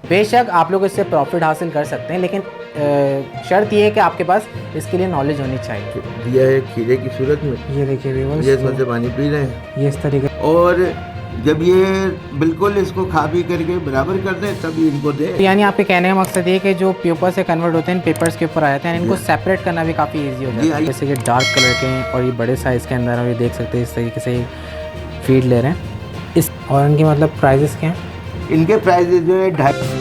बेशक आप लोग इससे प्रॉफिट हासिल कर सकते हैं, लेकिन शर्त ये है कि आपके पास इसके लिए नॉलेज होनी चाहिए। दिया है खीरे की सूरत में, ये देखिए व्यूअर्स, ये इसमें से पानी पी रहे हैं। ये इस तरीके और जब ये बिल्कुल इसको खा पी करके बराबर कर दें तब ये इनको दे। यानी आपके कहने का मकसद ये कि जो पेपर से कन्वर्ट होते हैं पेपर्स के ऊपर आ जाते हैं, इनको सेपरेट करना भी काफ़ी इजी हो जाता है। जैसे कि डार्क कलर के हैं और ये बड़े साइज़ के अंदर है, ये देख सकते हैं इस तरीके से फीड ले रहे हैं इस। और इनके मतलब प्राइजेस क्या हैं? इनके प्राइजेज जो है 2.5।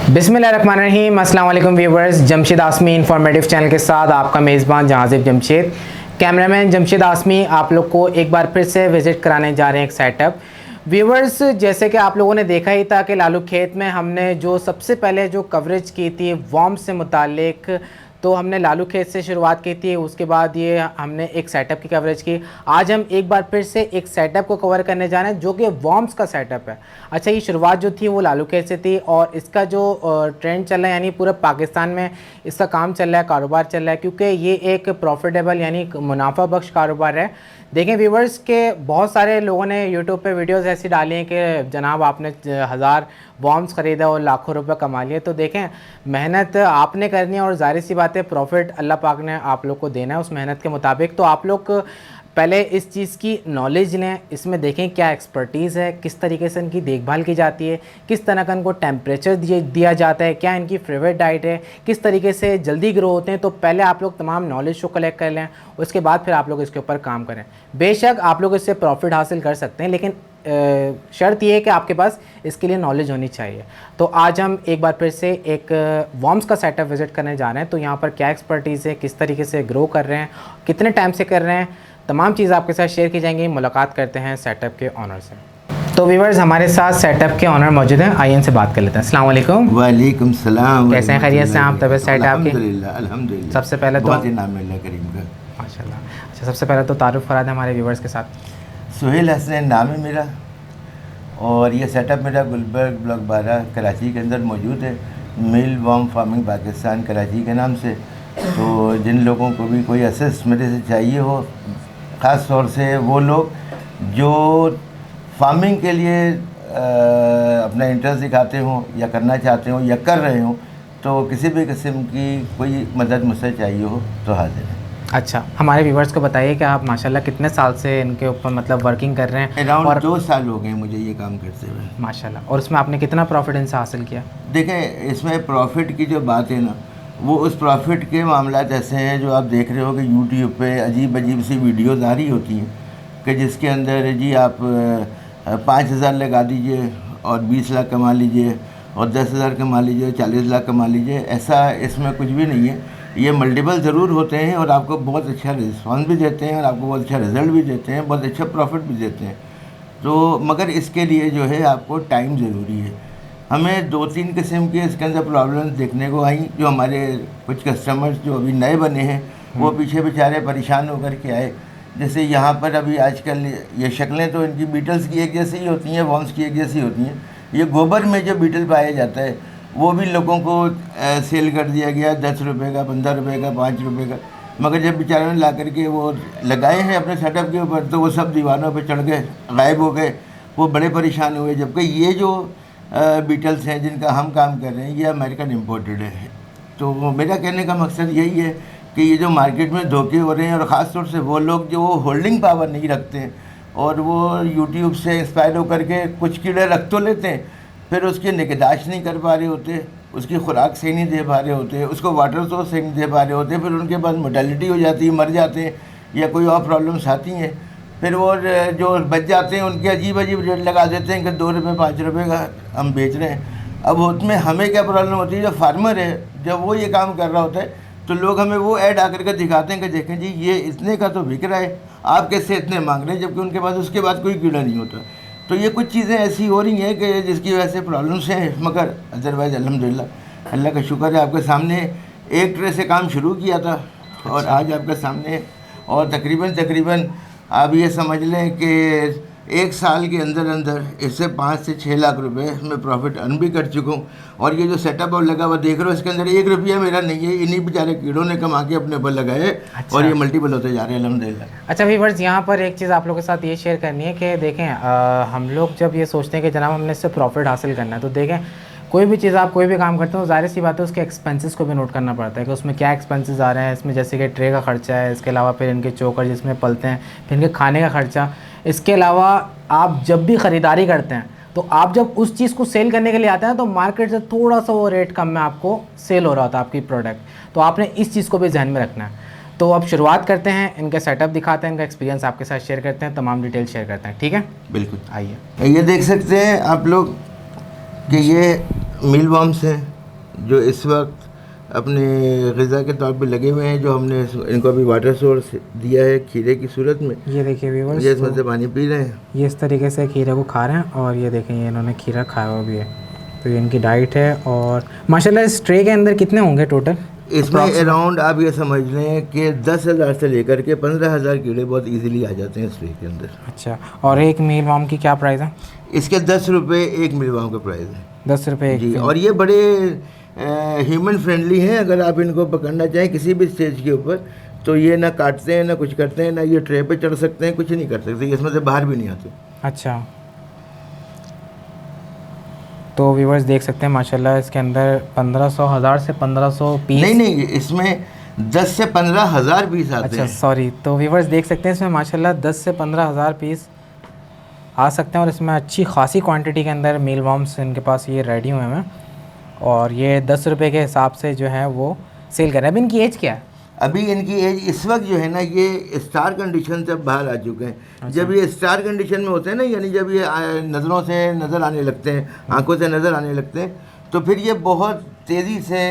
बिस्मिल्लाहिर्रहमानिर्रहीम, अस्सलाम वालेकुम व्यूवर्स। जमशेद आसमी इंफॉर्मेटिव चैनल के साथ आपका मेज़बान जहाज़िब जमशेद, कैमरामैन जमशेद आसमी आप लोग को एक बार फिर से विज़िट कराने जा रहे हैं एक सेटअप। व्यूवर्स, जैसे कि आप लोगों ने देखा ही था कि लालू खेत में हमने जो सबसे पहले जो कवरेज की थी वॉर्म से मुतालिक, तो हमने लालू खेत से शुरुआत की थी। उसके बाद ये हमने एक सेटअप की कवरेज की। आज हम एक बार फिर से एक सेटअप को कवर करने जा रहे हैं जो कि वॉर्म्स का सेटअप है। अच्छा, ये शुरुआत जो थी वो लालू खेत से थी और इसका जो ट्रेंड चल रहा है, यानी पूरे पाकिस्तान में इसका काम चल रहा है, कारोबार चल रहा है, क्योंकि ये एक प्रॉफिटेबल यानी मुनाफा बख्श कारोबार है। देखें व्यूवर्स के बहुत सारे लोगों ने यूट्यूब पे वीडियोस ऐसी डाली हैं कि जनाब आपने 1000 वॉर्म्स ख़रीदा और लाखों रुपए कमा लिए। तो देखें, मेहनत आपने करनी है और जाहिर सी बात है प्रॉफिट अल्लाह पाक ने आप लोग को देना है उस मेहनत के मुताबिक। तो आप लोग पहले इस चीज़ की नॉलेज लें, इसमें देखें क्या एक्सपर्टीज़ है, किस तरीके से इनकी देखभाल की जाती है, किस तरह का इनको टेम्परेचर दिया जाता है, क्या इनकी फेवरेट डाइट है, किस तरीके से जल्दी ग्रो होते हैं। तो पहले आप लोग तमाम नॉलेज को कलेक्ट कर लें, उसके बाद फिर आप लोग इसके ऊपर काम करें। बेशक आप लोग इससे प्रॉफिट हासिल कर सकते हैं, लेकिन शर्त ये है कि आपके पास इसके लिए नॉलेज होनी चाहिए। तो आज हम एक बार फिर से एक वॉर्म्स का सेटअप विज़िट करने जा रहे हैं। तो यहाँ पर क्या एक्सपर्टीज़ है, किस तरीके से ग्रो कर रहे हैं, कितने टाइम से कर रहे हैं, तमाम चीज़ आपके साथ शेयर की जाएंगी। मुलाकात करते हैं सेटअप के ऑनर से। तो व्यूअर्स, हमारे साथ सेटअप के ऑनर मौजूद हैं, आइए इनसे बात कर लेते हैं। अस्सलाम वालेकुम। वालेकुम सलाम। कैसे हैं, खैरियत से आप? तबीयत सेट है आपकी? अल्हम्दुलिल्लाह अल्हम्दुलिल्लाह। सबसे पहले तो बहुत नाम है अल्लाह करीम का, माशाल्लाह। अच्छा, सबसे पहले तो तारुफ करा दें हमारे व्यूअर्स के साथ। सुहेल हसन नाम है मेरा और ये सेटअप मेरा गुलबर्ग ब्लॉक 12 कराची के अंदर मौजूद है। मिल वॉर्म फार्मिंग पाकिस्तान कराची के नाम से। तो जिन लोगों को भी कोई असिस्ट मेरे से चाहिए हो, ख़ास तौर से वो लोग जो फार्मिंग के लिए अपना इंटरेस्ट दिखाते हों या करना चाहते हों या कर रहे हों, तो किसी भी किस्म की कोई मदद मुझसे चाहिए हो तो हाजिर है। अच्छा, हमारे व्यूवर्स को बताइए कि आप माशाल्लाह कितने साल से इनके ऊपर मतलब वर्किंग कर रहे हैं? अराउंड और 2 साल हो गए मुझे ये काम करते हुए माशाल्लाह। और उसमें आपने कितना प्रॉफिट इनसे हासिल किया? देखें, इसमें प्रॉफिट की जो बात है ना, वो उस प्रॉफिट के मामलात ऐसे हैं जो आप देख रहे हो कि यूट्यूब पे अजीब अजीब सी वीडियोज़ आ रही होती हैं कि जिसके अंदर जी आप 5,000 लगा दीजिए और 20 लाख कमा लीजिए और 10,000 कमा लीजिए, 40 लाख कमा लीजिए। ऐसा इसमें कुछ भी नहीं है। ये मल्टीपल ज़रूर होते हैं और आपको बहुत अच्छा रिस्पॉन्स भी देते हैं और आपको बहुत अच्छा रिज़ल्ट भी देते हैं, बहुत अच्छा प्रॉफिट भी देते हैं। तो मगर इसके लिए जो है आपको टाइम ज़रूरी है। हमें 2-3 किस्म के इसके अंदर प्रॉब्लम्स देखने को आई। जो हमारे कुछ कस्टमर्स जो अभी नए बने हैं वो पीछे बेचारे परेशान होकर के आए। जैसे यहाँ पर अभी आजकल ये शक्लें तो इनकी बीटल्स की एक जैसी ही होती हैं, वॉर्म्स की एक जैसी होती हैं। ये गोबर में जो बीटल पाया जाता है वो भी लोगों को सेल कर दिया गया 10 रुपये का, 15 रुपये का, 5 रुपये का। मगर जब बेचारों ने ला करके वो लगाए हैं अपने सेटअप के ऊपर तो वो सब दीवारों पे चढ़ गए, गायब हो गए। वो बड़े परेशान हुए। जबकि ये जो बीटल्स हैं जिनका हम काम कर रहे हैं ये अमेरिकन इम्पोर्टेड है। तो मेरा कहने का मकसद यही है कि ये जो मार्केट में धोखे हो रहे हैं और ख़ास तौर से वो लोग जो होल्डिंग पावर नहीं रखते हैं और वो यूट्यूब से इंस्पायर होकर के कुछ कीड़े रख तो लेते हैं, फिर उसकी निगहदाश्त नहीं कर पा रहे होते, उसकी खुराक सही नहीं दे पा रहे होते, उसको वाटर सोर्स सही नहीं दे पा रहे होते, फिर उनके पास मोर्टेलिटी हो जाती है, मर जाते हैं या कोई और प्रॉब्लम्स आती हैं। फिर वो जो बच जाते हैं उनके अजीब अजीब रेट लगा देते हैं कि 2 रुपये 5 रुपये का हम बेच रहे हैं। अब उसमें हमें क्या प्रॉब्लम होती है, जो फार्मर है जब वो ये काम कर रहा होता है तो लोग हमें वो ऐड आकर के दिखाते हैं कि देखें जी ये इतने का तो बिक रहा है, आप कैसे इतने मांग रहे हैं, जबकि उनके पास उसके बाद कोई कीड़ा नहीं होता। तो ये कुछ चीज़ें ऐसी हो रही हैं कि जिसकी वजह से प्रॉब्लम्स हैं। मगर अदरवाइज़ अल्हम्दुलिल्लाह अल्लाह का शुक्र है, आपके सामने एक ट्रे से काम शुरू किया था और आज आपके सामने और तकरीबन आप ये समझ लें कि 1 साल के अंदर अंदर इससे 5 से 6 लाख रुपए मैं प्रॉफिट अर्न भी कर चुका हूँ। और ये जो सेटअप और लगा हुआ देख रहे हो, इसके अंदर 1 रुपया मेरा नहीं है, इन्हीं बेचारे कीड़ों ने कमा के अपने ऊपर लगाए। अच्छा। और ये मल्टीपल होते जा रहे हैं अल्हम्दुलिल्लाह। अच्छा व्यूअर्स, यहाँ पर एक चीज़ आप लोगों के साथ ये शेयर करनी है कि देखें हम लोग जब ये सोचते हैं कि जनाब हमने इससे प्रॉफिट हासिल करना है, तो देखें कोई भी चीज़ आप कोई भी काम करते हो, ज़ाहिर सी बात है उसके एक्सपेंसेस को भी नोट करना पड़ता है कि उसमें क्या एक्सपेंसेस आ रहे हैं। इसमें जैसे कि ट्रे का खर्चा है, इसके अलावा फिर इनके चोकर जिसमें पलते हैं, फिर इनके खाने का खर्चा। इसके अलावा आप जब भी ख़रीदारी करते हैं तो आप जब उस चीज़ को सेल करने के लिए आते हैं तो मार्केट से थोड़ा सा वो रेट कम में आपको सेल हो रहा होता है आपकी प्रोडक्ट, तो आपने इस चीज़ को भी ध्यान में रखना है। तो अब शुरुआत करते हैं, इनके सेटअप दिखाते हैं, इनका एक्सपीरियंस आपके साथ शेयर करते हैं, तमाम डिटेल शेयर करते हैं, ठीक है? बिल्कुल। आइए। ये देख सकते हैं आप लोग कि ये मील वर्म्स हैं जो इस वक्त अपने ग़िज़ा के तौर पे लगे हुए हैं, जो हमने इनको अभी वाटर सोर्स दिया है खीरे की सूरत में। ये देखिए व्यूअर्स, ये इसमें से पानी पी रहे हैं, ये इस तरीके से खीरे को खा रहे हैं। और ये देखें ये इन्होंने खीरा खाया हुआ भी है, तो ये इनकी डाइट है। और माशाल्लाह इस ट्रे के अंदर कितने होंगे टोटल? इसमें अराउंड आप ये समझ लें कि 10,000 से लेकर के 15,000 कीड़े बहुत इजीली आ जाते हैं इस ट्रे के अंदर। अच्छा, और एक मील वाम की क्या प्राइस है? इसके 10 रुपये एक मील वाम का प्राइस है। 10 रुपये जी। और ये बड़े ह्यूमन फ्रेंडली हैं। अगर आप इनको पकड़ना चाहें किसी भी स्टेज के ऊपर, तो ये ना काटते हैं, ना कुछ करते हैं, ना ये ट्रे पे चढ़ सकते हैं, कुछ नहीं कर सकते, इसमें से बाहर भी नहीं आते। अच्छा, तो व्यूअर्स देख सकते हैं माशाल्लाह इसके अंदर 1500 हज़ार से 1500 पीस। नहीं, इसमें 10 से 15,000 पीस आते अच्छा हैं। सॉरी, तो व्यूअर्स देख सकते हैं इसमें माशाल्लाह 10 से 15,000 पीस आ सकते हैं। और इसमें अच्छी खासी क्वांटिटी के अंदर मील वर्म्स इनके पास ये रेडी हुए हैं, और ये 10 रुपये के हिसाब से जो है वो सेल कर रहे हैं। अभी इनकी एज क्या है? अभी इनकी एज इस वक्त जो है ना, ये स्टार कंडीशन से बाहर आ चुके हैं। अच्छा। जब ये स्टार कंडीशन में होते हैं ना, यानी जब ये नज़रों से नज़र आने लगते हैं, आंखों से नज़र आने लगते हैं, तो फिर ये बहुत तेज़ी से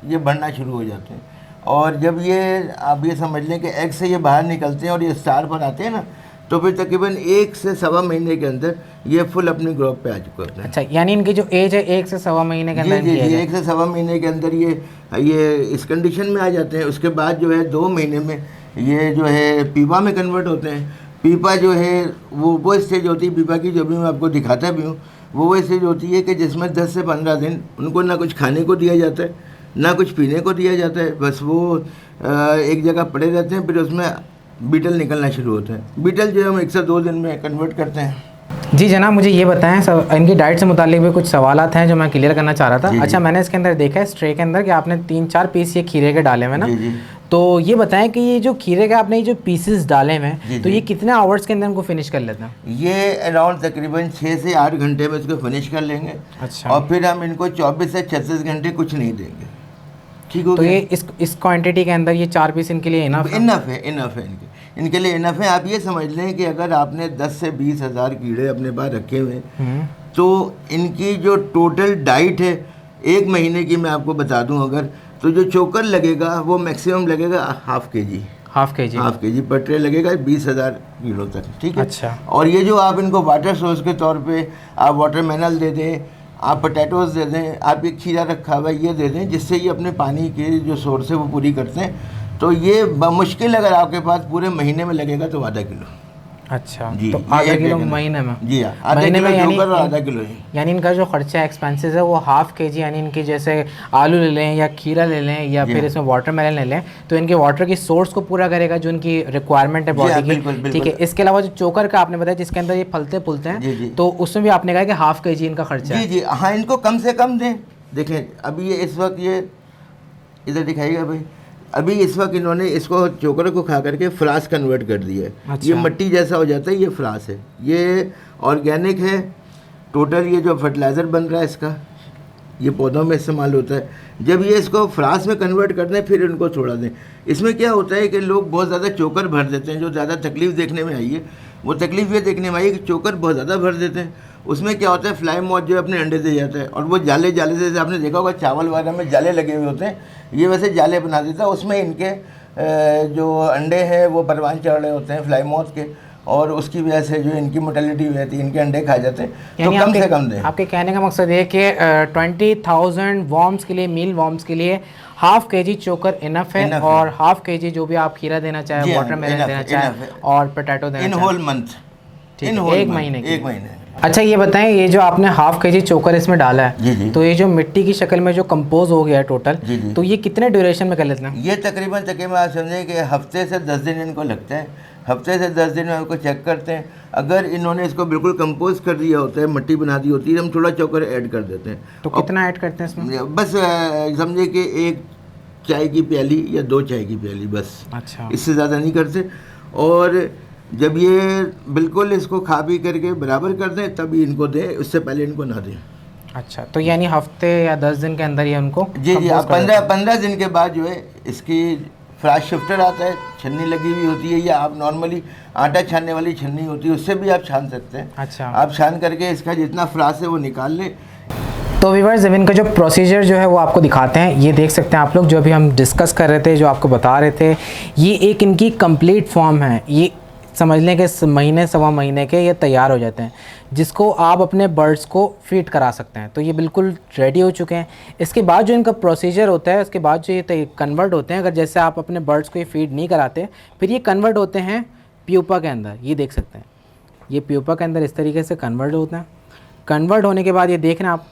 ये बढ़ना शुरू हो जाते हैं। और जब ये आप ये समझ लें कि एग से ये बाहर निकलते हैं और ये स्टार पर आते हैं ना, तो फिर तकरीबन 1 से सवा महीने के अंदर ये फुल अपनी ग्रोथ पे आ चुके होते हैं। अच्छा, यानी इनकी जो एज है 1 से सवा महीने के अंदर जी, 1 से सवा महीने के अंदर ये इस कंडीशन में आ जाते हैं। उसके बाद जो है 2 महीने में ये जो है पीपा में कन्वर्ट होते हैं। पीपा जो है वो स्टेज होती है पीपा की, जो भी मैं आपको दिखाता भी हूँ, वो स्टेज होती है कि जिसमें 10 से 15 दिन उनको ना कुछ खाने को दिया जाता है, ना कुछ पीने को दिया जाता है, बस वो एक जगह पड़े रहते हैं। फिर उसमें बीटल निकलना शुरू होता है। बीटल जो हम 1 से 2 दिन में कन्वर्ट करते हैं। जी जनाब, मुझे ये बताएं, सब इनकी डाइट से मुतालिक भी कुछ सवालात हैं जो मैं क्लियर करना चाह रहा था। अच्छा, मैंने इसके अंदर देखा है स्ट्रे के अंदर कि आपने 3-4 पीस ये खीरे के डाले हुए ना, तो ये बताएं कि ये जो खीरे के आपने ये जो पीसेस डाले हुए हैं, तो ये कितने आवर्स के अंदर इनको फिनिश कर लेते हैं? ये अराउंड तकरीबन 6 से 8 घंटे में इसको फिनिश कर लेंगे। अच्छा। और फिर हम इनको 24 से 36 घंटे कुछ नहीं देंगे। ठीक हो तो गया? ये इस क्वांटिटी के अंदर ये 4 पीस इनके लिए इनफ है? इनफ है इनके लिए इनफ है। आप ये समझ लें कि अगर आपने 10 से 20 हज़ार कीड़े अपने पास रखे हुए हैं, तो इनकी जो टोटल डाइट है 1 महीने की मैं आपको बता दूं, अगर तो जो चोकर लगेगा वो मैक्सिमम लगेगा हाफ के जी पर ट्रे लगेगा 20,000 कीड़ों तक। ठीक है। अच्छा। और ये जो आप इनको वाटर सोर्स के तौर पे आप वाटरमेलन दे दें, आप पोटैटोज़ दे दें, आप एक खीरा रखा हुआ ये दे दें, जिससे ये अपने पानी के जो सोर्स है वो पूरी करते हैं, तो ये बमुश्किल अगर आपके पास पूरे महीने में लगेगा तो आधा किलो। अच्छा, जी, तो आधा किलो महीने में? जी हाँ, महीने में आधा किलो। यानी इनका जो खर्चा एक्सपेंसेस है वो हाफ के जी, यानी इनकी जैसे आलू ले लें या खीरा ले लें या फिर इसमें वाटरमेलन ले लें, तो इनके वाटर की सोर्स को पूरा करेगा जो इनकी रिक्वायरमेंट है बॉडी की। ठीक है। इसके अलावा जो चोकर का आपने बताया जिसके अंदर ये फलते फूलते हैं, तो उसमें भी आपने कहा कि हाफ के जी इनका खर्चा है। जी हाँ, इनको कम से कम दें। देखें अभी ये इस वक्त ये इधर दिखाइएगा भाई, अभी इस वक्त इन्होंने इसको चोकर को खा करके फ्रास कन्वर्ट कर दिया है। अच्छा। ये मिट्टी जैसा हो जाता है, ये फ्रास है, ये ऑर्गेनिक है टोटल। ये जो फर्टिलाइज़र बन रहा है इसका, ये पौधों में इस्तेमाल होता है। जब ये इसको फ्रास में कन्वर्ट कर दें फिर इनको छोड़ा दें। इसमें क्या होता है कि लोग बहुत ज़्यादा चोकर भर देते हैं। जो ज़्यादा तकलीफ़ देखने में आई है वो तकलीफ़ ये देखने में आई है कि चोकर बहुत ज़्यादा भर देते हैं। उसमें क्या होता है, फ्लाई मॉथ जो अपने अंडे दे जाता है, और वो जाले से जैसे आपने देखा होगा चावल वगैरह में जाले लगे हुए होते हैं, ये वैसे जाले बना देता है। उसमें इनके जो अंडे हैं वो परवान चढ़ रहे होते हैं फ्लाई मॉथ के, और उसकी वजह से जो इनकी मोटेलिटी हुई थी, इनके अंडे खा जाते हैं। तो कम से कम दें। आपके कहने का मकसद ये कि 20,000 वॉर्म्स के लिए, मील वॉर्म्स के लिए हाफ के जी चोकर इनफ है, और हाफ के जी जो भी आप खीरा देना चाहे, वाटरमेलन देना चाहे और पोटैटो देना चाहे, इन होल मंथ ठीक इन है, होल एक में, महीने की। 1 महीने। अच्छा ये बताएं, ये जो आपने हाफ केजी चोकर इसमें डाला है, जी जी। तो ये जो मिट्टी की शक्ल में जो कंपोज हो गया है टोटल, जी जी। तो ये कितने ड्यूरेशन में कर लेते हैं? ये तकरीबन आप समझें कि हफ्ते से 10 दिन इनको लगता है। हफ्ते से 10 दिन में उनको चेक करते हैं। अगर इन्होंने इसको बिल्कुल कंपोज कर दिया होता है, मट्टी बना दी होती है, हम थोड़ा चोकर ऐड कर देते हैं। तो कितना ऐड करते हैं इसमें? बस समझे कि 1 चाय की प्याली या 2 चाय की प्याली, बस। अच्छा। इससे ज़्यादा नहीं करते। और जब ये बिल्कुल इसको खा पी करके बराबर कर दें तब इनको दें, उससे पहले इनको ना दें। अच्छा, तो यानी हफ्ते या 10 दिन के अंदर ये उनको जी जी। आप compose कर देते हैं। 15 दिन के बाद जो है इसकी फ्राश शिफ्टर आता है, छन्नी लगी हुई होती है, या आप नॉर्मली आटा छानने वाली छन्नी होती है, उससे भी आप छान सकते हैं। अच्छा। आप छान करके इसका जितना फ्राश है वो निकाल लें। तो व्यूअर्स, इनका जो प्रोसीजर जो है वो आपको दिखाते हैं। ये देख सकते हैं आप लोग, जो अभी हम डिस्कस कर रहे थे, जो आपको बता रहे थे, ये एक इनकी कंप्लीट फॉर्म है। ये समझ लें कि महीने सवा महीने के ये तैयार हो जाते हैं, जिसको आप अपने बर्ड्स को फीड करा सकते हैं। तो ये बिल्कुल रेडी हो चुके हैं। इसके बाद जो इनका प्रोसीजर होता है, उसके बाद जो ये कन्वर्ट होते हैं, अगर जैसे आप अपने बर्ड्स को ये फीड नहीं कराते, फिर ये कन्वर्ट होते हैं प्यूपा के अंदर। ये देख सकते हैं, ये प्यूपा के अंदर इस तरीके से कन्वर्ट होते हैं। कन्वर्ट होने के बाद ये देखना आप,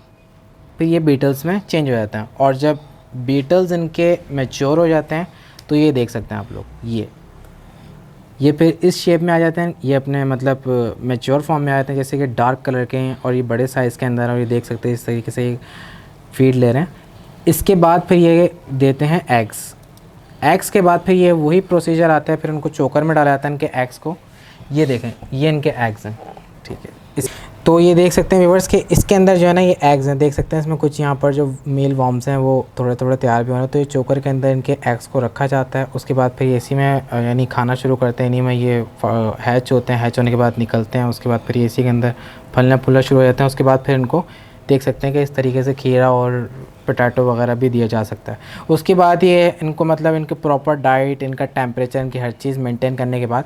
फिर ये बीटल्स में चेंज हो जाते हैं। और जब बीटल्स इनके मैच्योर हो जाते हैं, तो ये देख सकते हैं आप लोग, ये फिर इस शेप में आ जाते हैं। ये अपने मतलब मैच्योर फॉर्म में आ जाते हैं, जैसे कि डार्क कलर के हैं और ये बड़े साइज़ के अंदर। और ये देख सकते हैं इस तरीके से फीड ले रहे हैं। इसके बाद फिर ये देते हैं एग्स के बाद फिर ये वही प्रोसीजर आता है, फिर उनको चोकर में डाला जाता है इनके एग्स को। ये देखें, ये इनके एग्स हैं, ठीक है। तो ये देख सकते हैं व्यूअर्स कि इसके अंदर जो है ना ये एग्स हैं, देख सकते हैं। इसमें कुछ यहाँ पर जो मेल वॉर्म्स हैं वो थोड़े थोड़े तैयार भी हो रहे हैं। तो ये चोकर के अंदर इनके एग्स को रखा जाता है। उसके बाद फिर इसी में यानी खाना शुरू करते हैं। इन्हीं में ये हैच होते हैं, हैच होने के बाद निकलते हैं। उसके बाद फिर ये इसी के अंदर फलना फूलना शुरू हो जाते हैं। उसके बाद फिर इनको देख सकते हैं कि इस तरीके से खीरा और पोटैटो वगैरह भी दिया जा सकता है। उसके बाद ये इनको मतलब इनके प्रॉपर डाइट, इनका टेम्परेचर, इनकी हर चीज़ मेंटेन करने के बाद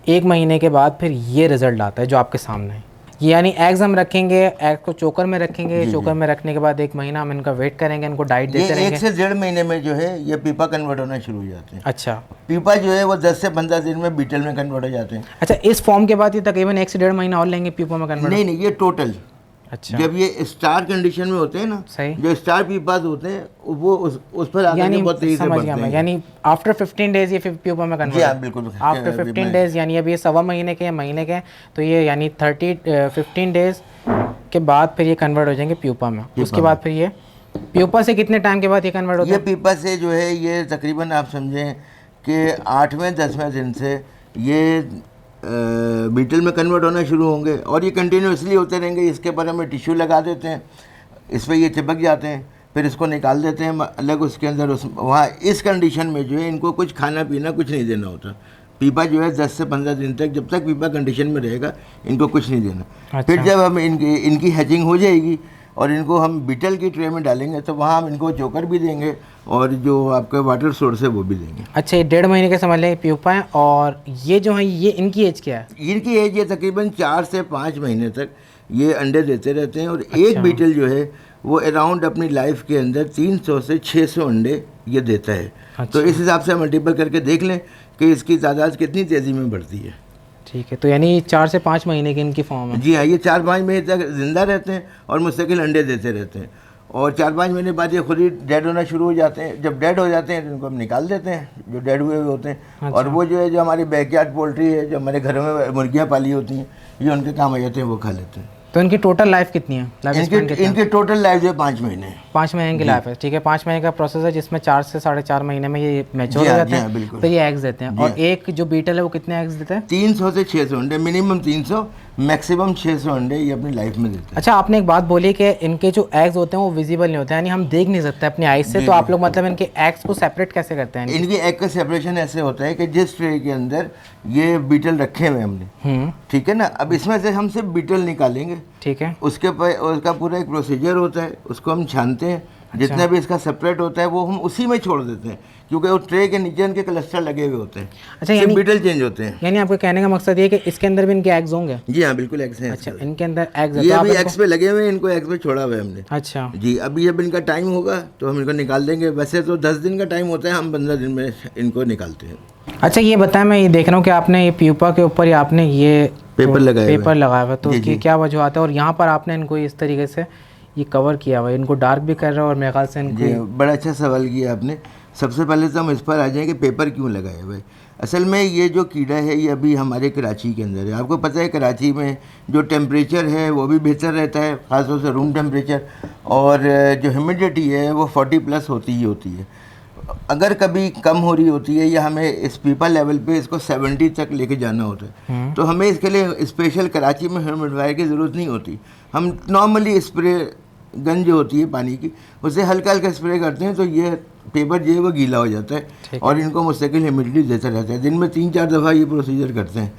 1 महीने के बाद फिर ये रिज़ल्ट आता है जो आपके सामने है। ये यानी एग्स हम रखेंगे, एग को चोकर में रखेंगे। चोकर में रखने के बाद 1 महीना हम इनका वेट करेंगे, इनको डाइट देते रहेंगे। 1 से 1.5 महीने में जो है ये पीपा कन्वर्ट होना शुरू हो जाते हैं। अच्छा। पीपा जो है वो 10 से 15 दिन में बीटल में कन्वर्ट हो जाते हैं। अच्छा, इस फॉर्म के बाद ये तकरीबन 1 से 1.5 महीना और लेंगे पीपा में कन्वर्ट? नहीं, ये टोटल। अच्छा। जब ये स्टार कंडीशन में होते हैं ना, सही, जो स्टार पीपास होते हैं वो उस पर आकर यानी बहुत तेजी से समझ बढ़ते गया मैं, हैं। यानी आफ्टर 15 डेज ये पीपा में जी कन्वर्ट? हाँ, बिल्कुल। आफ्टर 15 डेज, यानी अभी ये सवा महीने के या महीने के, तो ये यानी 15 डेज के बाद फिर ये कन्वर्ट हो जाएंगे प्यूपा में। उसके बाद फिर ये प्यूपा से कितने टाइम के बाद ये कन्वर्ट होता है? ये पीपा से जो है ये तकरीबन आप समझें कि 8वें 10वें दिन से ये बीटल में कन्वर्ट होना शुरू होंगे और ये कंटिन्यूसली होते रहेंगे। इसके ऊपर हमें टिश्यू लगा देते हैं, इस पर ये चिपक जाते हैं, फिर इसको निकाल देते हैं अलग। उसके अंदर वहाँ इस कंडीशन में जो है इनको कुछ खाना पीना कुछ नहीं देना होता। पीपा जो है 10 से 15 दिन तक, जब तक पीपा कंडीशन में रहेगा, इनको कुछ नहीं देना। अच्छा। फिर जब हम इनकी हैचिंग हो जाएगी और इनको हम बीटल की ट्रे में डालेंगे, तो वहाँ हम इनको चोकर भी देंगे और जो आपका वाटर सोर्स है वो भी देंगे। अच्छा, ये 1.5 महीने के समझ लें प्यूपा है। और ये जो है ये इनकी एज क्या है? इनकी एज ये तकरीबन 4 से 5 महीने तक ये अंडे देते रहते हैं। और अच्छा। एक बीटल जो है वो अराउंड अपनी लाइफ के अंदर 300 से 600 अंडे ये देता है। अच्छा। तो इस हिसाब से मल्टीपल करके देख लें कि इसकी तादाद कितनी तेज़ी में बढ़ती है। ठीक है, तो यानी 4 से 5 महीने की इनकी फॉर्म है। जी हाँ, ये 4-5 महीने तक ज़िंदा रहते हैं और मुस्तकिल अंडे देते रहते हैं। और 4-5 महीने बाद ये खुद ही डेड होना शुरू हो जाते हैं। जब डेड हो जाते हैं तो इनको हम निकाल देते हैं, जो डेड हुए होते हैं। अच्छा। और वो जो है, जो हमारी बैकयार्ड पोल्ट्री है, जो हमारे घरों में मुर्गियाँ पाली होती हैं, ये उनके काम आ जाते हैं, वो खा लेते हैं। तो इनकी टोटल लाइफ कितनी है? इनकी टोटल लाइफ जो है 5 महीने है। 5 महीने की लाइफ है, ठीक है। 5 महीने का प्रोसेस है, जिसमें 4 से 4.5 महीने में ये मैच्योर हो जाते हैं। बिल्कुल। फिर ये एग्स देते हैं। और एक जो बीटल है वो कितने एग्स देते हैं? 300 से 600 अंडे, मिनिमम 300, मैक्सिमम 600 अंडे ये अपनी लाइफ में देते हैं। अच्छा, आपने एक बात बोली कि इनके जो एग्स होते हैं वो विजिबल नहीं होते हैं, यानी हम देख नहीं सकते अपनी आइज से। तो आप लोग मतलब इनके एग्स को सेपरेट कैसे करते हैं? इनकी एग का सेपरेशन ऐसे होता है कि जिस ट्रे के अंदर ये बीटल रखे हुए हमने, ठीक है ना, अब इसमें से हम सिर्फ बीटल निकालेंगे, ठीक है। उसके पर उसका पूरा एक प्रोसीजर होता है, उसको हम छानते हैं। जितना भी इसका सेपरेट होता है वो हम उसी में छोड़ देते हैं, क्योंकि वो ट्रे के नीचे इनके क्लस्टर लगे हुए होते हैं। अच्छा, सिर्फ बीटल चेंज होते हैं। यानी आपके कहने का मकसद ये है कि इसके अंदर भी इनके एग्स होंगे? जी हाँ, बिल्कुल एग्स हैं। अच्छा, इनके अंदर एग्स ये अभी एग्स पे लगे हुए हैं, इनको एग्स पे छोड़ा हुआ है हमने। अच्छा जी, अभी जब इनका टाइम होगा तो हम इनको निकाल देंगे। वैसे तो 10 दिन का टाइम होता है, हम 15 दिन में इनको निकालते हैं। अच्छा, ये बताएं, मैं ये देख रहा हूँ कि आपने ये प्यूपा के ऊपर आपने ये पेपर लगाया हुआ है। पेपर लगाया हुआ है, तो जी, उसकी जी। क्या वजूहत है? और यहाँ पर आपने इनको इस तरीके से ये कवर किया हुआ है, इनको डार्क भी कर रहा है और मेरे ख्याल से जी इनको बड़ा अच्छा सवाल किया आपने। सबसे पहले तो हम इस पर आ जाएं कि पेपर क्यों लगाए हुए। असल में ये जो कीड़ा है ये अभी हमारे कराची के अंदर है। आपको पता है कराची में जो टेम्परेचर है वो भी बेहतर रहता है, ख़ासतौर से रूम टेम्परेचर, और जो ह्यूमिडिटी है वो 40+ होती ही होती है। अगर कभी कम हो रही होती है या हमें इस पीपा लेवल पे इसको 70 तक लेके जाना होता है, तो हमें इसके लिए स्पेशल कराची में ह्यूमिडिफायर की ज़रूरत नहीं होती। हम नॉर्मली स्प्रे गन जो होती है पानी की, उससे हल्का हल्का स्प्रे करते हैं तो ये पेपर जो है वो गीला हो जाता है और इनको मुस्तकिल ह्यूमिडिटी देता रहता है। दिन में 3-4 दफ़ा ये प्रोसीजर करते हैं।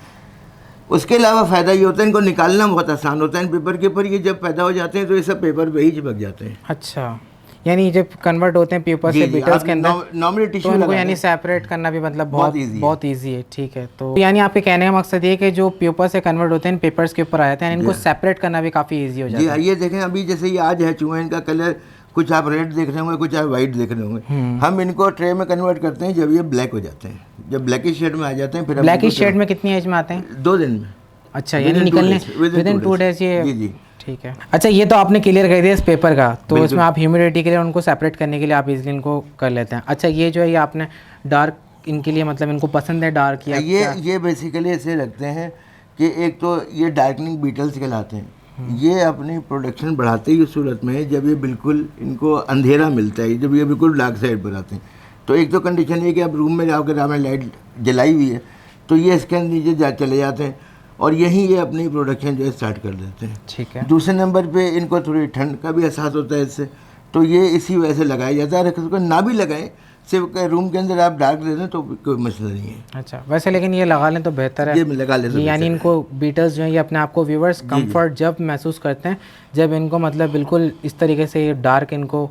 उसके अलावा फ़ायदा ये होता है इनको निकालना बहुत आसान होता है। इन पेपर के ऊपर ये जब पैदा हो जाते हैं तो ये सब पेपर पे ही चिपक जाते हैं। अच्छा, यानी जब कन्वर्ट होते हैं पेपर से बीटल्स के अंदर, नॉर्मली तो टिश्यू इनको लगा यानी सेपरेट करना भी मतलब बहुत ईजी ईजी है। ठीक है, तो यानी आपके कहने का मकसद ये है कि जो पेपर से कन्वर्ट होते हैं पेपर्स के ऊपर आ जाते हैं, इनको सेपरेट करना भी काफ़ी ईजी हो जाता है। जी। ये देखें अभी जैसे ये आज है चूहे, इनका कलर कुछ आप रेड देख रहे होंगे, कुछ आप वाइट देख रहे होंगे। हम इनको ट्रे में कन्वर्ट करते हैं जब ये ब्लैक हो जाते हैं, जब ब्लैकिश शेड में आ जाते हैं। फिर ब्लैकिश शेड में कितनी एज में आते हैं? 2 दिन में। अच्छा, यानी निकलने विदिन 2 डेज ये। जी जी, ठीक है। अच्छा, ये तो आपने क्लियर कर दिया इस पेपर का, तो इसमें आप ह्यूमिडिटी के लिए उनको सेपरेट करने के लिए आप इजीली इनको कर लेते हैं। अच्छा, ये जो है ये आपने डार्क इनके लिए मतलब इनको पसंद है डार्क या ये बेसिकली ऐसे रखते हैं कि एक तो ये डार्कनिंग बीटल्स कहलाते हैं। ये अपनी प्रोडक्शन बढ़ाते ही उस सूरत में जब ये बिल्कुल इनको अंधेरा मिलता है, जब ये बिल्कुल डार्क साइड पर आते हैं। तो एक तो कंडीशन ये कि आप रूम में जाकर आपने लाइट जलाई हुई है तो ये इसके नीचे चले जाते हैं और यहीं ये अपनी प्रोडक्शन जो है स्टार्ट कर देते हैं। ठीक है। दूसरे नंबर पे इनको थोड़ी ठंड का भी एहसास होता है इससे, तो ये इसी वजह से लगाया जाता है। उसको ना भी लगाएं, सिर्फ रूम के अंदर आप डार्क दे दें तो कोई मसला नहीं है। अच्छा, वैसे लेकिन ये लगा लें तो बेहतर है। ये लगा लें तो यानी इनको बीटल्स जो है ये अपने आप को व्यूवर्स कंफर्ट जब महसूस करते हैं, जब इनको मतलब बिल्कुल इस तरीके से ये डार्क इनको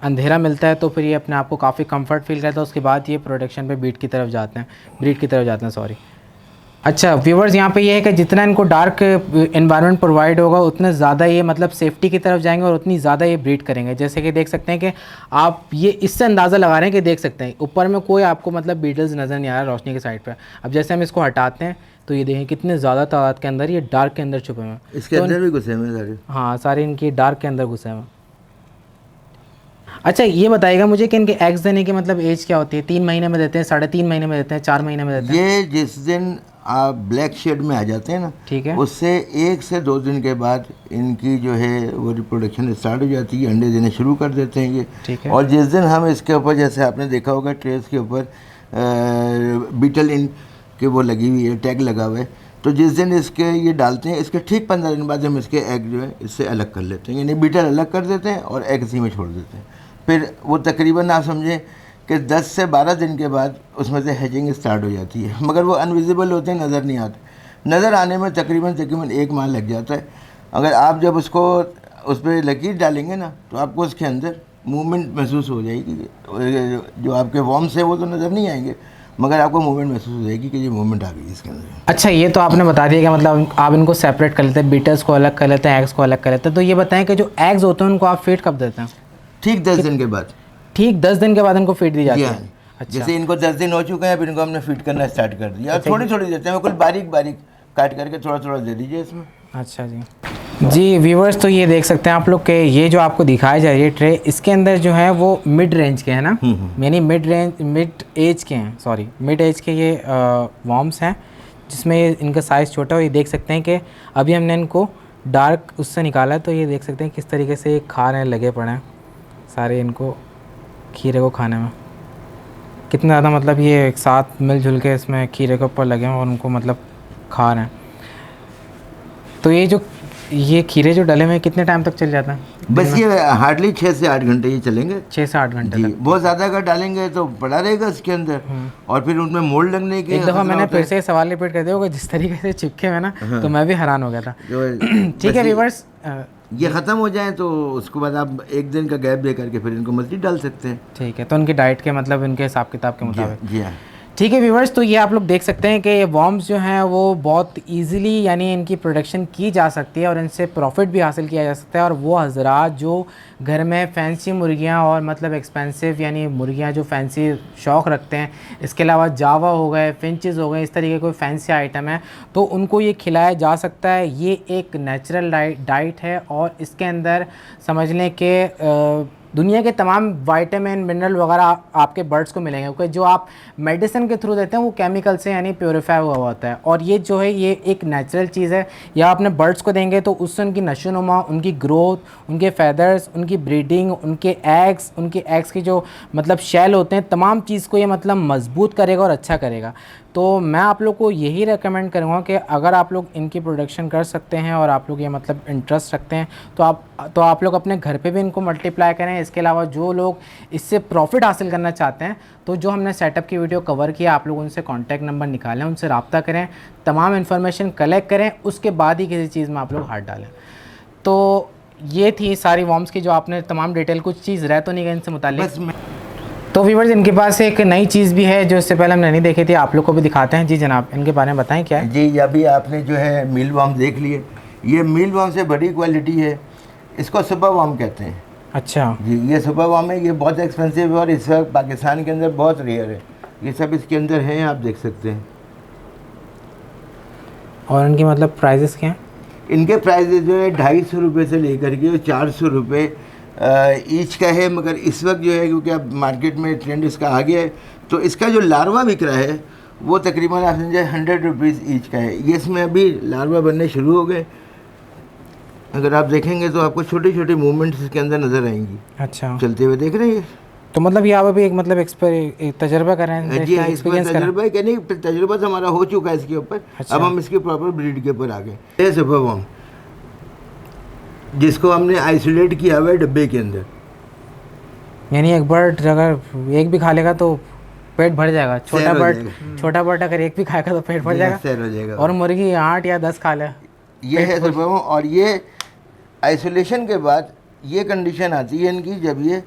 अंधेरा मिलता है तो फिर ये अपने आप को काफ़ी कंफर्ट फील करता है। उसके बाद ये प्रोडक्शन पे ब्रीड की तरफ जाते हैं सॉरी। अच्छा व्यूवर्स, यहाँ पे ये है कि जितना इनको डार्क एनवायरनमेंट प्रोवाइड होगा उतना ज़्यादा ये मतलब सेफ्टी की तरफ जाएंगे और उतनी ज़्यादा ये ब्रीड करेंगे। जैसे कि देख सकते हैं कि आप ये इससे अंदाज़ा लगा रहे हैं कि देख सकते हैं ऊपर में कोई आपको मतलब बीटल्स नज़र नहीं आ रहा रोशनी की साइड पर। अब जैसे हम इसको हटाते हैं तो ये देखें कितने ज़्यादा तादाद के अंदर ये डार्क के अंदर छुपे हुए हैं। इसके अंदर भी घुसे हुए सारे। हाँ, सारे इनकी डार्क के अंदर घुसे हुए। अच्छा, ये बताइएगा मुझे कि इनके एग्स देने की मतलब एज क्या होती है? 3 महीने में देते हैं, 3.5 महीने में देते हैं, 4 महीने में देते हैं? ये जिस दिन आप ब्लैक शेड में आ जाते हैं ना, ठीक है, उससे 1 से 2 दिन के बाद इनकी जो है वो रिप्रोडक्शन स्टार्ट हो जाती है, अंडे देने शुरू कर देते हैं ये। ठीक है। और जिस दिन हम इसके ऊपर, जैसे आपने देखा होगा ट्रेस के ऊपर बीटल इन के वो लगी हुई है, टैग लगा हुआ है, तो जिस दिन इसके ये डालते हैं इसके ठीक 15 दिन बाद हम इसके एग जो है इससे अलग कर लेते हैं, यानी बीटल अलग कर देते हैं और एग इसी में छोड़ देते हैं। फिर वो तकरीबन आप समझें कि 10 से 12 दिन के बाद उसमें से हैचिंग स्टार्ट हो जाती है, मगर वो अनविजिबल होते हैं, नज़र नहीं आते। नज़र आने में तकरीबन 1 माह लग जाता है। अगर आप जब उसको उस पर लकीर डालेंगे ना तो आपको उसके अंदर मूवमेंट महसूस हो जाएगी। जो आपके वॉर्म्स है वो तो नज़र नहीं आएंगे, मगर आपको मूवमेंट महसूस हो जाएगी कि ये मूवमेंट आ गई इसके अंदर। अच्छा, ये तो आपने बता दिया कि मतलब आप इनको सेपरेट कर लेते हैं, बीटल्स को अलग कर लेते हैं, एग्स को अलग कर लेते हैं। तो ये बताएं कि जो एग्स होते हैं उनको आप फीड कब देते हैं? ठीक 10 दिन के बाद। ठीक 10 दिन के बाद इनको फीड दी जाती है? अच्छा। जैसे इनको 10 दिन हो चुके हैं, फिर इनको हमने फीड करना स्टार्ट कर दिया। थोड़ी थोड़ी देते हैं, बिल्कुल बारीक बारीक काट करके थोड़ा थोड़ा दे दीजिए इसमें। अच्छा जी व्यूवर्स, तो ये देख सकते हैं आप लोग के ये जो आपको दिखाया जा रही है ट्रे, इसके अंदर जो है वो मिड रेंज के हैं ना, यानी मिड एज के ये वॉर्म्स हैं जिसमें इनका साइज़ छोटा हो। ये देख सकते हैं कि अभी हमने इनको डार्क उससे निकाला है, तो ये देख सकते हैं किस तरीके से ये खा रहे हैं, लगे पड़े हैं सारे इनको खीरे को खाने में। कितना ज़्यादा मतलब ये एक साथ मिलजुल के इसमें खीरे के ऊपर लगे हैं और उनको मतलब खा रहे हैं। तो ये खीरे जो डले में कितने टाइम तक चल जाता है? बस ये हार्डली 6 से 8 घंटे ये चलेंगे। 6 से 8 घंटे तक। बहुत ज़्यादा अगर डालेंगे तो पड़ा रहेगा इसके अंदर और फिर उनमें मोल्ड लगने के। एक दफ़ा मैंने फिर से सवाल रिपीट कर दिया होगा, जिस तरीके से चिपके हुए ना, तो मैं भी हैरान हो गया था। ठीक है व्यूअर्स, ये ख़त्म हो जाए तो उसके बाद आप 1 दिन का गैप दे करके फिर इनको मज़ीद डाल सकते हैं। ठीक है, तो उनकी डाइट के मतलब इनके हिसाब किताब के मुताबिक। जी हाँ। ठीक है व्यूवर्स, तो ये आप लोग देख सकते हैं कि ये वॉर्म्स जो हैं वो बहुत इजीली यानी इनकी प्रोडक्शन की जा सकती है और इनसे प्रॉफिट भी हासिल किया जा सकता है। और वो हज़रात जो घर में फैंसी मुर्गियां और मतलब एक्सपेंसिव यानी मुर्गियां जो फैंसी शौक़ रखते हैं, इसके अलावा जावा हो गए, फिंचेस हो गए, इस तरीके कोई फैंसी आइटम है तो उनको ये खिलाया जा सकता है। ये एक नेचुरल डाइट है और इसके अंदर समझ लें कि दुनिया के तमाम विटामिन मिनरल वगैरह आपके बर्ड्स को मिलेंगे, क्योंकि जो आप मेडिसिन के थ्रू देते हैं वो केमिकल से यानी प्योरीफाई हुआ होता है। और ये जो है ये एक नेचुरल चीज़ है, या अपने बर्ड्स को देंगे तो उससे उनकी नशोनुमा, उनकी ग्रोथ, उनके फैदर्स, उनकी ब्रीडिंग, उनके एग्स की जो मतलब शेल होते हैं, तमाम चीज़ को ये मतलब मजबूत करेगा और अच्छा करेगा। तो मैं आप लोग को यही रेकमेंड करूँगा कि अगर आप लोग इनकी प्रोडक्शन कर सकते हैं और आप लोग ये मतलब इंटरेस्ट रखते हैं तो आप लोग अपने घर पे भी इनको मल्टीप्लाई करें। इसके अलावा जो लोग इससे प्रॉफिट हासिल करना चाहते हैं तो जो हमने सेटअप की वीडियो कवर किया, आप लोग उनसे कॉन्टैक्ट नंबर निकालें, उनसे रब्ता करें, तमाम इन्फॉर्मेशन कलेक्ट करें, उसके बाद ही किसी चीज़ में आप लोग हाथ डालें। तो ये थी सारी वॉर्म्स की जो आपने तमाम डिटेल, कुछ चीज़ रह तो नहीं गई इनसे मुताल्लिक। तो व्यूअर्स इनके पास एक नई चीज़ भी है जो इससे पहले हमने नहीं देखी थी, आप लोग को भी दिखाते हैं। जी जनाब, इनके बारे में बताएं क्या है। जी, अभी आपने जो है मील वॉर्म देख लिए, ये मील वॉर्म से बड़ी क्वालिटी है, इसको सुपर वॉर्म कहते हैं। अच्छा जी, ये सुपर वॉर्म है, ये बहुत एक्सपेंसिव है और इस वक्त पाकिस्तान के अंदर बहुत रेयर है। ये सब इसके अंदर हैं, आप देख सकते हैं। और इनकी मतलब प्राइजेस क्या हैं? इनके प्राइजेज जो है 250 रुपये से लेकर के 400 रुपये ईच का है। मगर इस वक्त जो है क्योंकि अब मार्केट में ट्रेंड इसका आ गया है, तो इसका जो लार्वा बिक रहा है वो तकरीबन आप समझे 100 रुपीज़ ईच का है। ये इसमें अभी लार्वा बनने शुरू हो गए, अगर आप देखेंगे तो आपको छोटी छोटी मूवमेंट्स इसके अंदर नज़र आएंगी। अच्छा, चलते हुए देख रहे हैं। तो मतलब ये आप अभी एक मतलब तजर्बा कर रहे हैं? जी हाँ, इस पर तजुर्बा है कि नहीं, तजुर्बा तो हमारा हो चुका है इसके ऊपर। अच्छा। अब हम इसकी प्रॉपर ब्रीड के ऊपर आ गए। ये सुपर वॉर्म जिसको हमने आइसोलेट किया हुआ है डब्बे के अंदर, यानी एक बर्ड अगर एक भी खा लेगा तो पेट भर जाएगा। छोटा बर्ड अगर एक भी खाएगा तो पेट भर जाएगा, सैर हो जाएगा। और मुर्गी 8 या 10 खा ले, ये है सुपर वॉर्म। और ये आइसोलेशन के बाद ये कंडीशन आती है इनकी, जब ये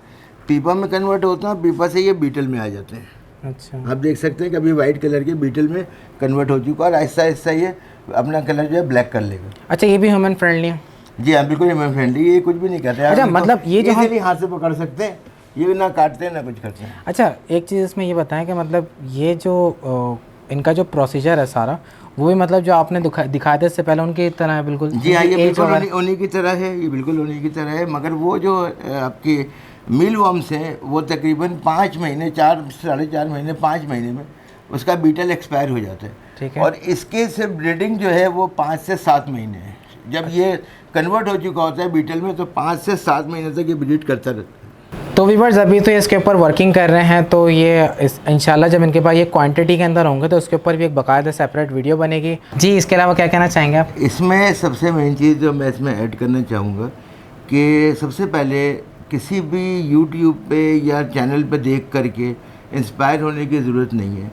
पीपा में कन्वर्ट होता है, पीपा से ये बीटल में आ जाते हैं। अच्छा, आप देख सकते हैं कि अभी वाइट कलर के बीटल में कन्वर्ट हो चुका और आहिस्ता आहिस्ता ये अपना कलर जो है ब्लैक कर लेगा। अच्छा, ये भी ह्यूमन फ्रेंडली है? जी हाँ, बिल्कुल ह्यूमन फ्रेंडली, ये कुछ भी नहीं करते। अच्छा, मतलब ये जो हम हाथ से पकड़ सकते हैं, ये ना काटते हैं ना कुछ करते हैं। अच्छा, एक चीज़ इसमें ये बताएं कि मतलब ये जो इनका जो प्रोसीजर है सारा, वो भी मतलब जो आपने दिखाया था इससे पहले उनकी तरह है बिल्कुल? जी हाँ, ये बिल्कुल उन्हीं की तरह है, ये बिल्कुल उन्हीं की तरह है। मगर वो जो आपके मील वॉर्म्स हैं वो तकरीबन 5 महीने, 4 साढ़े 4 महीने, 5 महीने में उसका बीटल एक्सपायर हो जाता है। ठीक है। और इसके सिर्फ ब्रीडिंग जो है वो 5 से 7 महीने है। जब ये कन्वर्ट हो चुका होता है बीटल में तो 5 से 7 महीने तक ये ब्रीड करता रहता है। तो व्यूअर्स अभी तो इसके ऊपर वर्किंग कर रहे हैं, तो ये इंशाल्लाह जब इनके पास ये क्वांटिटी के अंदर होंगे तो उसके ऊपर भी एक बाकायदा सेपरेट वीडियो बनेगी। जी, इसके अलावा क्या कहना चाहेंगे आप? इसमें सबसे मेन चीज़ जो मैं इसमें ऐड करना चाहूँगा कि सबसे पहले किसी भी यूट्यूब पे या चैनल पे देख करके इंस्पायर होने की ज़रूरत नहीं है।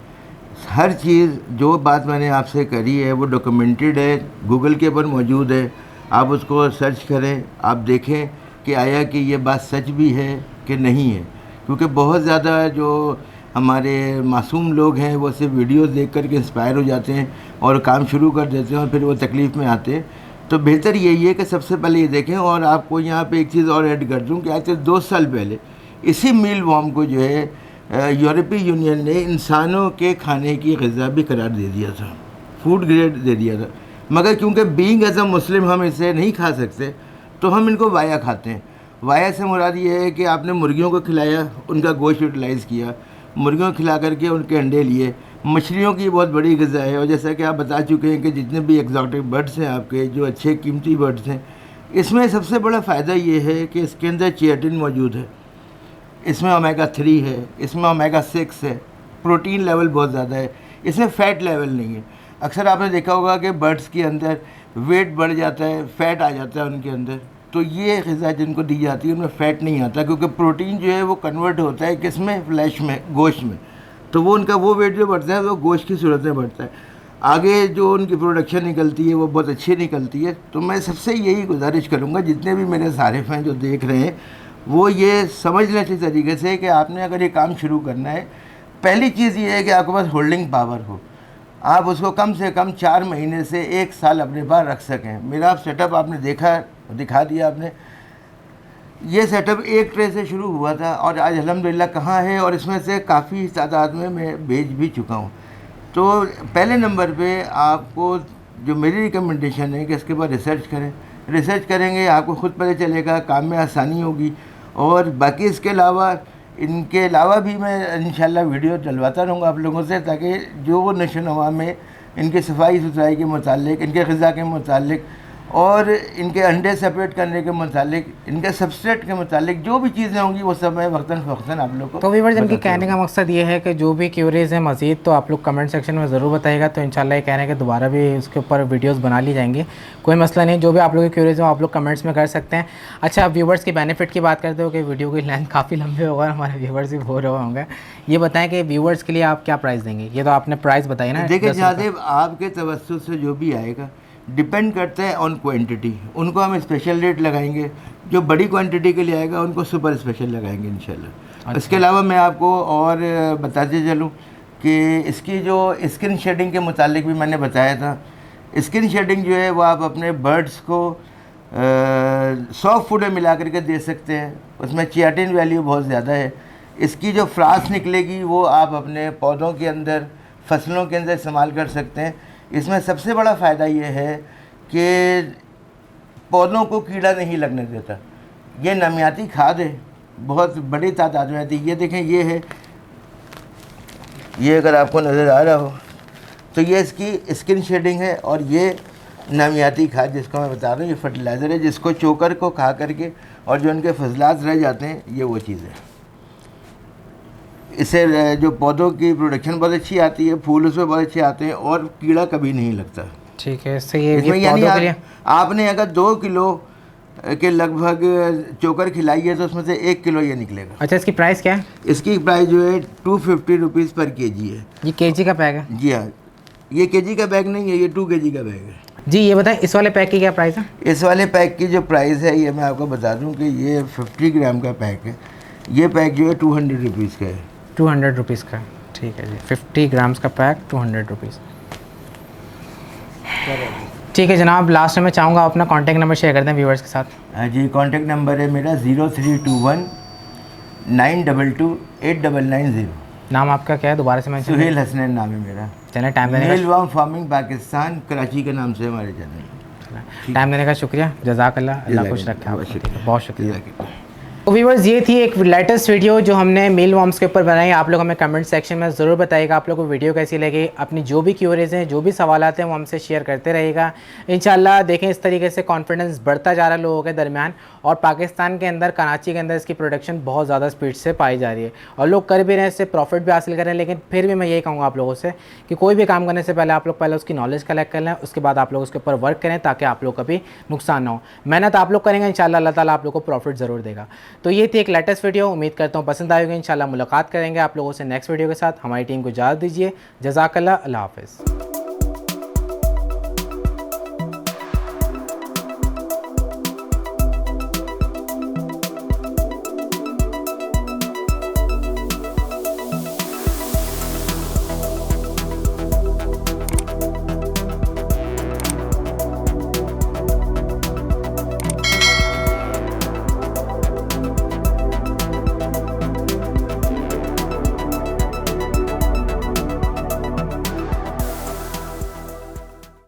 हर चीज़ जो बात मैंने आपसे करी है वो डॉक्यूमेंटेड है, गूगल के ऊपर मौजूद है। आप उसको सर्च करें, आप देखें कि आया कि ये बात सच भी है कि नहीं है। क्योंकि बहुत ज़्यादा जो हमारे मासूम लोग हैं वो सिर्फ वीडियोस देख कर के इंस्पायर हो जाते हैं और काम शुरू कर देते हैं और फिर वो तकलीफ़ में आते हैं। तो बेहतर यही है कि सबसे पहले ये देखें। और आपको यहाँ पे एक चीज़ और ऐड कर दूँ कि आज से 2 साल पहले इसी मील वॉर्म को जो है यूरोपीय यूनियन ने इंसानों के खाने की ग़िज़ा भी करार दे दिया था, फूड ग्रेड दे दिया था। मगर क्योंकि बीइंग एज अ मुस्लिम हम इसे नहीं खा सकते तो हम इनको वाया खाते हैं। वाया से मुराद ये है कि आपने मुर्गियों को खिलाया, उनका गोश्त यूटिलाइज़ किया, मुर्गियों को खिला करके उनके अंडे लिए। मछलियों की बहुत बड़ी ग़िज़ा है और जैसा कि आप बता चुके हैं कि जितने भी एक्जॉटिक बर्ड्स हैं आपके जो अच्छे कीमती बर्ड्स हैं, इसमें सबसे बड़ा फ़ायदा ये है कि इसके अंदर चियाटिन मौजूद है, इसमें ओमेगा 3 है, इसमें ओमेगा 6 है, प्रोटीन लेवल बहुत ज़्यादा है, इसमें फ़ैट लेवल नहीं है। अक्सर आपने देखा होगा कि बर्ड्स के अंदर वेट बढ़ जाता है, फ़ैट आ जाता है उनके अंदर, तो ये ग़िज़ा जिनको दी जाती है उनमें फ़ैट नहीं आता क्योंकि प्रोटीन जो है वो कन्वर्ट होता है किसमें, फ्लैश में, गोश्त में। तो वो उनका वो वेट जो बढ़ता है वो गोश्त की सूरत में बढ़ता है। आगे जो उनकी प्रोडक्शन निकलती है वो बहुत अच्छी निकलती है। तो मैं सबसे यही गुजारिश करूँगा जितने भी मेरे सारिफ़ हैं जो देख रहे हैं वो ये समझ लें इस तरीके से कि आपने अगर ये काम शुरू करना है पहली चीज़ ये है कि आपके पास होल्डिंग पावर हो, आप उसको कम से कम 4 महीने से 1 साल अपने पास रख सकें। मेरा सेटअप आपने देखा, दिखा दिया आपने। ये सेटअप एक ट्रे से शुरू हुआ था और आज अल्हम्दुलिल्लाह कहाँ है, और इसमें से काफ़ी तादाद में मैं बेच भी चुका हूँ। तो पहले नंबर पे आपको जो मेरी रिकमेंडेशन है कि इसके बाद रिसर्च करें। रिसर्च करेंगे आपको खुद पता चलेगा, काम में आसानी होगी। और बाकी इसके अलावा, इनके अलावा भी मैं इंशाल्लाह वीडियो डलवाता रहूँगा आप लोगों से, ताकि जो वो नशो नवा में इनके सफाई सुथराई के मुतालिक, इनके ग़िज़ा के मुतालिक और इनके अंडे सेपरेट करने के मुतालिक, इनके सबस्ट्रेट के मुतालिक जो भी चीज़ें होंगी वो सब मैं वक्तन फ़वक्तन आप लोग को। तो व्यूअर्स, इनके कहने का मकसद ये है कि जो भी क्यूरीज है मज़ीद, तो आप लोग कमेंट सेक्शन में ज़रूर बताइएगा। तो इंशाल्लाह ये कह रहे हैं कि दोबारा भी उसके ऊपर वीडियोस बना ली जाएंगी, कोई मसला नहीं। जो भी आप लोग की क्यूरीज हो आप लोग कमेंट्स में कर सकते हैं। अच्छा, व्यूवर्स की बेनिफिट की बात करते हो कि वीडियो की लेंथ काफ़ी लंबी होगा, हमारे व्यूवर्स भी बोर होंगे। ये बताएं कि व्यूवर्स के लिए आप क्या प्राइस देंगे? ये तो आपने प्राइस बताई ना। देखिए जादेब, आपके तवज्जुह से जो भी आएगा डिपेंड करता है ऑन क्वांटिटी, उनको हम स्पेशल रेट लगाएंगे। जो बड़ी क्वांटिटी के लिए आएगा उनको सुपर स्पेशल लगाएंगे इंशाल्लाह। अच्छा। इसके अलावा मैं आपको और बताते चलूँ कि इसकी जो स्किन शेडिंग के मुतालिक भी मैंने बताया था। स्किन शेडिंग जो है वो आप अपने बर्ड्स को सॉफ्ट फूड में मिला करके दे सकते हैं, उसमें चियाटिन वैल्यू बहुत ज़्यादा है। इसकी जो फ्रास निकलेगी वो आप अपने पौधों के अंदर, फसलों के अंदर इस्तेमाल कर सकते हैं। इसमें सबसे बड़ा फ़ायदा ये है कि पौधों को कीड़ा नहीं लगने देता। ये नमियाती खाद है, बहुत बड़ी तादाद में आती है। ये देखें, ये है, ये अगर आपको नज़र आ रहा हो तो ये इसकी स्किन शेडिंग है, और ये नमियाती खाद जिसको मैं बता रहा हूँ, ये फर्टिलाइज़र है जिसको चोकर को खा करके और जो उनके फजलात रह जाते हैं, ये वो चीज़ है। इससे जो पौधों की प्रोडक्शन बहुत अच्छी आती है, फूल उसमें बहुत अच्छे आते हैं और कीड़ा कभी नहीं लगता। ठीक है, इससे ये इसमें यानी पौधों के लिए आपने अगर 2 किलो के लगभग चोकर खिलाई है तो उसमें से 1 किलो ये निकलेगा। अच्छा, इसकी प्राइस क्या है? इसकी प्राइस जो है 250 रुपीज़ पर केजी है। ये केजी का पैक है? जी हाँ, ये केजी का बैग नहीं है, ये 2 केजी का बैग है। जी, ये बताएं इस वाले पैक की क्या प्राइस है? इस वाले पैक की जो प्राइस है ये मैं आपको बता दूं कि ये 50 ग्राम का पैक है। ये पैक जो है 200 रुपीज़ का है। 200 रुपीज़ का, ठीक है जी। 50 ग्राम्स का पैक 200 रुपीज़। ठीक है जनाब, लास्ट में मैं चाहूँगा अपना कॉन्टैक्ट नंबर शेयर कर दें व्यूवर्स के साथ। हाँ जी, कॉन्टैक्ट नंबर है मेरा 0321 922 8990। नाम आपका क्या है दोबारा से? मैं सुहेल हसनैन नाम है मेरा। चलें, टाइम देने मेलवाम फार्मिंग पाकिस्तान, कराची के नाम से हमारे चैनल। टाइम देने का शुक्रिया, जज़ाकल्लाह, अल्लाह खुश रखे आपको, बहुत शुक्रिया। तो व्यूअर्स, ये थी एक लेटेस्ट वीडियो जो हमने मेल वॉर्म्स के ऊपर बनाई। आप लोग हमें कमेंट सेक्शन में ज़रूर बताइएगा आप लोगों को वीडियो कैसी लगी। अपनी जो भी क्यूरीज हैं, जो भी सवालात हैं, वो हमसे शेयर करते रहिएगा। इंशाल्लाह देखें इस तरीके से कॉन्फिडेंस बढ़ता जा रहा है लोगों के दरमियान, और पाकिस्तान के अंदर, कराची के अंदर इसकी प्रोडक्शन बहुत ज़्यादा स्पीड से पाई जा रही है और लोग कर भी रहे हैं, इससे प्रॉफिट भी हासिल कर रहे हैं। लेकिन फिर भी मैं यही कहूँगा आप लोगों से कि कोई भी काम करने से पहले आप लोग पहले उसकी नॉलेज कलेक्ट कर लें, उसके बाद आप लोग उसके ऊपर वर्क करें, ताकि आप लोग कभी नुकसान ना हो। मेहनत आप लोग करेंगे, इंशाल्लाह अल्लाह ताला आप लोग को प्रॉफिट ज़रूर देगा। तो ये थी एक लेटेस्ट वीडियो, उम्मीद करता हूँ पसंद आएगी। इंशाल्लाह मुलाकात करेंगे आप लोगों से नेक्स्ट वीडियो के साथ। हमारी टीम को इजाज़त दीजिए, जज़ाकल्लाह, अल्लाह हाफ़िज़।